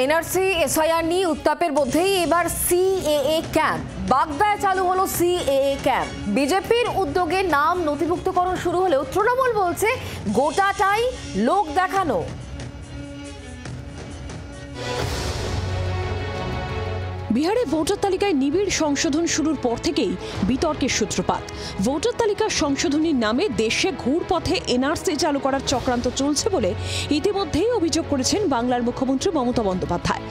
NRC SIR নিয়ে উত্তাপের মধ্যেই এবার সিএএ ক্যাম্প। বাগদায় চালু হলো সিএএ ক্যাম্প। বিজেপির উদ্যোগে নাম নথিভুক্তকরণ শুরু হলেও তৃণমূল বলছে গোটাটাই লোক দেখানো। বিহারে ভোটার তালিকায় নিবিড় সংশোধন শুরুর পর থেকেই বিতর্কের সূত্রপাত। ভোটার তালিকা সংশোধনীর নামে দেশে ঘুরপথে এনআরসি চালু করার চক্রান্ত চলছে বলে ইতিমধ্যেই অভিযোগ করেছেন বাংলার মুখ্যমন্ত্রী মমতা বন্দ্যোপাধ্যায়।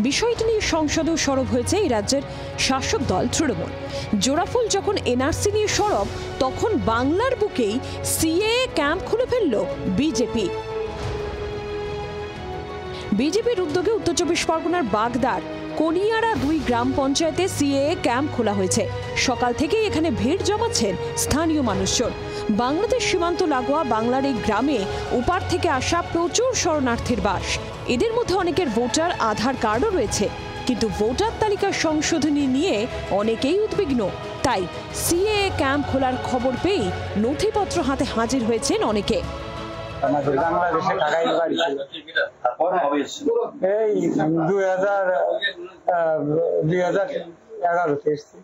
বিষয়টি নিয়ে সংসদেও সরব হয়েছে এই রাজ্যের শাসক দল তৃণমূল। জোড়াফুল যখন এনআরসি নিয়ে সরব, তখন বাংলার বুকেই সিএএ ক্যাম্প খুলে ফেলল বিজেপি। বিজেপির উদ্যোগে উত্তর চব্বিশ পরগনার বাগদার কনিয়ারা 2 গ্রাম পঞ্চায়েতে সিএএ ক্যাম্প খোলা হয়েছে। সকাল থেকেই এখানে ভিড় জমাচ্ছেন স্থানীয় মানুষজন। বাংলাদেশ সীমান্ত লাগোয়া বাংলার এই গ্রামে ওপার থেকে আসা প্রচুর শরণার্থীর বাস। এদের মধ্যে অনেকের ভোটার আধার কার্ডও রয়েছে, কিন্তু ভোটার তালিকা সংশোধনী নিয়ে অনেকেই উদ্বিগ্ন। তাই সিএএ ক্যাম্প খোলার খবর পেয়েই নথিপত্র হাতে হাজির হয়েছেন অনেকে। বাংলাদেশে টাকাই বাড়ি এই 2011-তে এসেছি।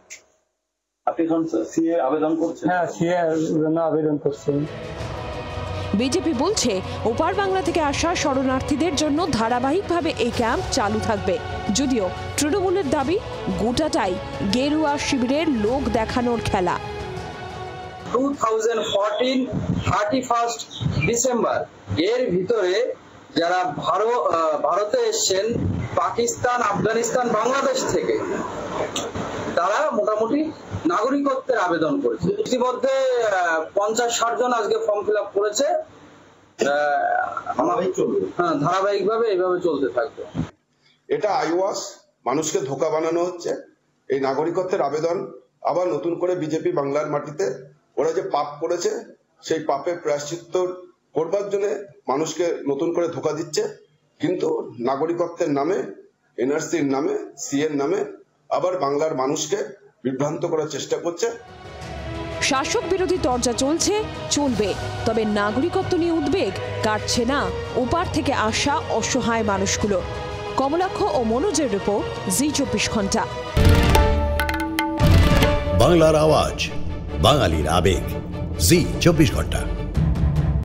আপনি এখন সিএ আবেদন করছেন? হ্যাঁ, সিএ জন্য আবেদন করছেন। বিজেপি বলছে ওপার বাংলা থেকে আসা শরণার্থীদের জন্য ধারাবাহিকভাবে এই ক্যাম্প চালু থাকবে। যদিও তৃণমূলের দাবি গোটাটাই গেরুয়া শিবিরের লোক দেখানোর খেলা। 2014 31 ডিসেম্বর এর ভিতরে যারা ভারতে এসেছেন পাকিস্তান, আফগানিস্তান, বাংলাদেশ থেকে, তারা মোটামুটি নাগরিকত্বের আবেদন করেছে। ইতিমধ্যে 50-60 জন আজকে ফর্ম ফিল আপ করেছে। হ্যাঁ, ধারাবাহিকভাবে এইভাবে চলতে থাকবে। এটা আইওয়াস, মানুষকে ধোঁকা বানানো হচ্ছে। এই নাগরিকত্বের আবেদন আবার নতুন করে বিজেপি বাংলার মাটিতে ওরা যে পাপ করেছে সেই পাপের প্রায়শ্চিত্ত করবার জন্য মানুষকে নতুন করে ধোঁকা দিচ্ছে। কিন্তু নাগরিকত্বের নামে, এনআরসির নামে, সিএর নামে আবার বাংলার মানুষকে বিভ্রান্ত করার চেষ্টা করছে। শাসক বিরোধী তরজা চলবে, তবে নাগরিকত্ব নিয়ে উদ্বেগ কাটছে না ওপার থেকে আসা অসহায় মানুষগুলো। কমলাক্ষ ও মনোজের রিপোর্ট, জি 24 ঘন্টা। বাংলার আওয়াজ, বাঙালির আবেগ, জি 24 ঘন্টা।